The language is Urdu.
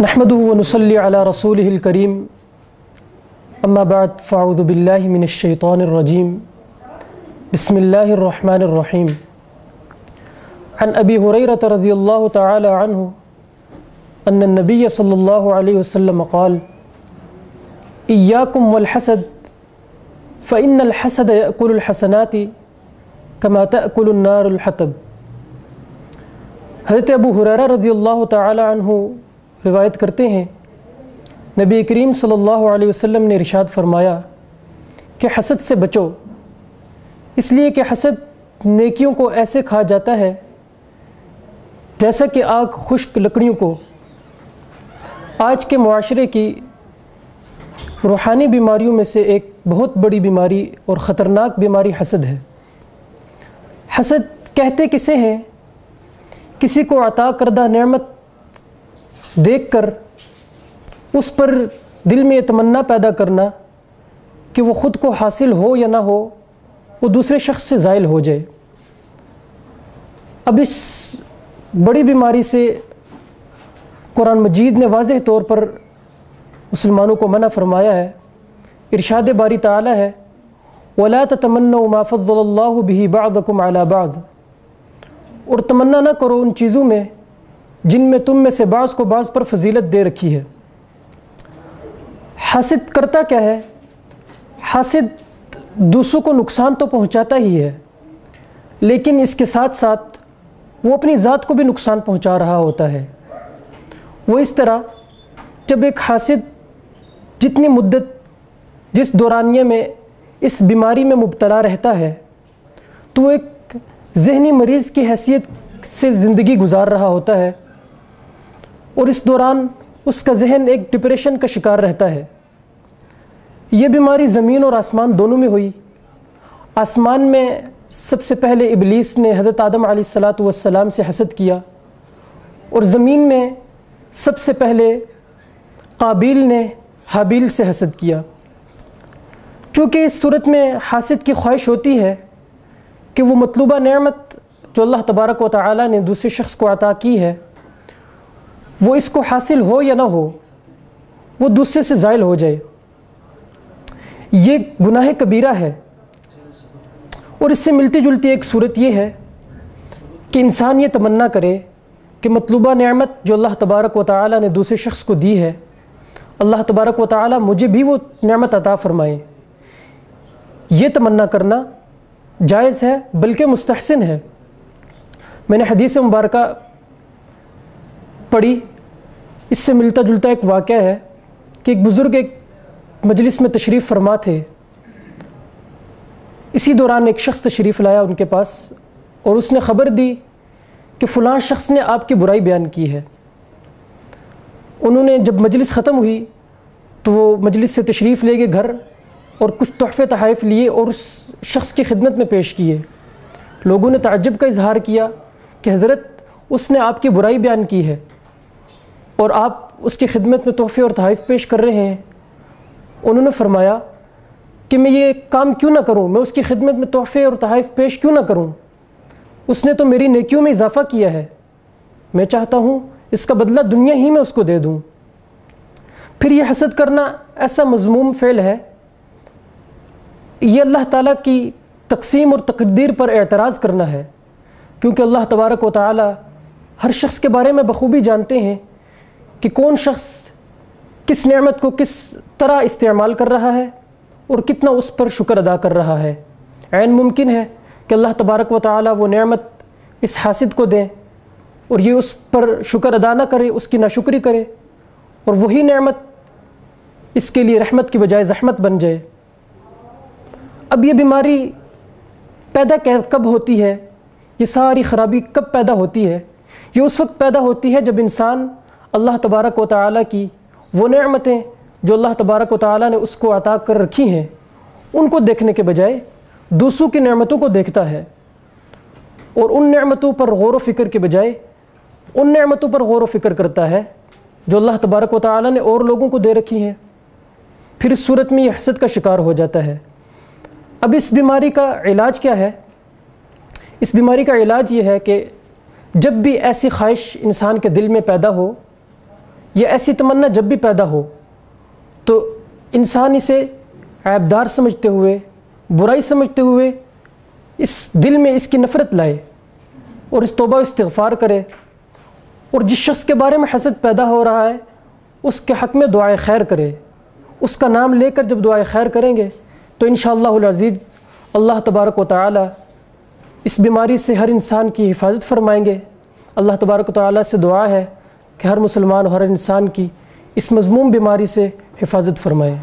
نحمدہ ونصلی علی رسولہ الکریم اما بعد فاعوذ باللہ من الشیطان الرجیم بسم اللہ الرحمن الرحیم عن ابی ہریرہ رضی اللہ تعالی عنہ ان النبی صلی اللہ علیہ وسلم قال ایاکم والحسد فإن الحسد يأكل الحسنات كما تأكل النار الحطب۔ حضرت ابو ہریرہ رضی اللہ تعالی عنہ روایت کرتے ہیں، نبی کریم صلی اللہ علیہ وسلم نے ارشاد فرمایا کہ حسد سے بچو، اس لیے کہ حسد نیکیوں کو ایسے کھا جاتا ہے جیسا کہ آگ خشک لکڑیوں کو۔ آج کے معاشرے کی روحانی بیماریوں میں سے ایک بہت بڑی بیماری اور خطرناک بیماری حسد ہے۔ حسد کہتے کسے ہیں؟ کسی کو عطا کردہ نعمت دیکھ کر اس پر دل میں یہ تمنا پیدا کرنا کہ وہ خود کو حاصل ہو یا نہ ہو، وہ دوسرے شخص سے زائل ہو جائے۔ اب اس بڑی بیماری سے قرآن مجید نے واضح طور پر مسلمانوں کو منع فرمایا ہے۔ ارشاد باری تعالی ہے وَلَا تَتَمَنَّوْا مَا فَضَّلَ اللَّهُ بِهِ بَعْضَكُمْ عَلَى بَعْضٍ، اور تمنا نہ کرو ان چیزوں میں جن میں تم میں سے بعض کو بعض پر فضیلت دے رکھی ہے۔ حاسد کرتا کیا ہے؟ حاسد دوسروں کو نقصان تو پہنچاتا ہی ہے، لیکن اس کے ساتھ ساتھ وہ اپنی ذات کو بھی نقصان پہنچا رہا ہوتا ہے۔ وہ اس طرح، جب ایک حاسد جتنی مدت جس دورانیے میں اس بیماری میں مبتلا رہتا ہے تو وہ ایک ذہنی مریض کی حیثیت سے زندگی گزار رہا ہوتا ہے، اور اس دوران اس کا ذہن ایک ڈپریشن کا شکار رہتا ہے۔ یہ بیماری زمین اور آسمان دونوں میں ہوئی۔ آسمان میں سب سے پہلے ابلیس نے حضرت آدم علیہ السلام سے حسد کیا، اور زمین میں سب سے پہلے قابیل نے حابیل سے حسد کیا۔ چونکہ اس صورت میں حاسد کی خواہش ہوتی ہے کہ وہ مطلوبہ نعمت جو اللہ تبارک و تعالی نے دوسرے شخص کو عطا کی ہے، وہ اس کو حاصل ہو یا نہ ہو، وہ دوسرے سے زائل ہو جائے۔ یہ گناہ کبیرہ ہے، اور اس سے ملتی جلتی ایک صورت یہ ہے کہ انسان یہ تمنا کرے کہ مطلوبہ نعمت جو اللہ تبارک و تعالی نے دوسرے شخص کو دی ہے، اللہ تبارک و تعالی مجھے بھی وہ نعمت عطا فرمائے۔ یہ تمنا کرنا جائز ہے، بلکہ مستحسن ہے۔ میں نے حدیث مبارکہ پڑھی، اس سے ملتا جلتا ایک واقعہ ہے کہ ایک بزرگ ایک مجلس میں تشریف فرما تھے۔ اسی دوران ایک شخص تشریف لایا ان کے پاس، اور اس نے خبر دی کہ فلاں شخص نے آپ کی برائی بیان کی ہے۔ انہوں نے جب مجلس ختم ہوئی تو وہ مجلس سے تشریف لے گئے گھر، اور کچھ تحفے تحائف لیے اور اس شخص کی خدمت میں پیش کیے۔ لوگوں نے تعجب کا اظہار کیا کہ حضرت اس نے آپ کی برائی بیان کی ہے اور آپ اس کی خدمت میں تحفے اور تحائف پیش کر رہے ہیں۔ انہوں نے فرمایا کہ میں یہ کام کیوں نہ کروں، میں اس کی خدمت میں تحفے اور تحائف پیش کیوں نہ کروں، اس نے تو میری نیکیوں میں اضافہ کیا ہے، میں چاہتا ہوں اس کا بدلہ دنیا ہی میں اس کو دے دوں۔ پھر یہ حسد کرنا ایسا مذموم فعل ہے، یہ اللہ تعالیٰ کی تقسیم اور تقدیر پر اعتراض کرنا ہے، کیونکہ اللہ تبارک و تعالی ہر شخص کے بارے میں بخوبی جانتے ہیں کہ کون شخص کس نعمت کو کس طرح استعمال کر رہا ہے اور کتنا اس پر شکر ادا کر رہا ہے۔ عین ممکن ہے کہ اللہ تبارک و تعالی وہ نعمت اس حاسد کو دیں اور یہ اس پر شکر ادا نہ کرے، اس کی ناشکری کرے، اور وہی نعمت اس کے لیے رحمت کی بجائے زحمت بن جائے۔ اب یہ بیماری پیدا کب ہوتی ہے؟ یہ ساری خرابی کب پیدا ہوتی ہے؟ یہ اس وقت پیدا ہوتی ہے جب انسان اللہ تبارک و تعالی کی وہ نعمتیں جو اللہ تبارک و تعالی نے اس کو عطا کر رکھی ہیں، ان کو دیکھنے کے بجائے دوسروں کی نعمتوں کو دیکھتا ہے، اور ان نعمتوں پر غور و فکر کے بجائے ان نعمتوں پر غور و فکر کرتا ہے جو اللہ تبارک و تعالی نے اور لوگوں کو دے رکھی ہیں۔ پھر اس صورت میں یہ حسد کا شکار ہو جاتا ہے۔ اب اس بیماری کا علاج کیا ہے؟ اس بیماری کا علاج یہ ہے کہ جب بھی ایسی خواہش انسان کے دل میں پیدا ہو یہ ایسی تمنا جب بھی پیدا ہو تو انسان اسے عیبدار سمجھتے ہوئے، برائی سمجھتے ہوئے اس دل میں اس کی نفرت لائے اور اس توبہ و استغفار کرے، اور جس شخص کے بارے میں حسد پیدا ہو رہا ہے اس کے حق میں دعائے خیر کرے۔ اس کا نام لے کر جب دعائے خیر کریں گے تو انشاءاللہ العزیز اللہ تبارک و تعالی اس بیماری سے ہر انسان کی حفاظت فرمائیں گے۔ اللہ تبارک و تعالی سے دعا ہے کہ ہر مسلمان اور ہر انسان کی اس مذموم بیماری سے حفاظت فرمائے۔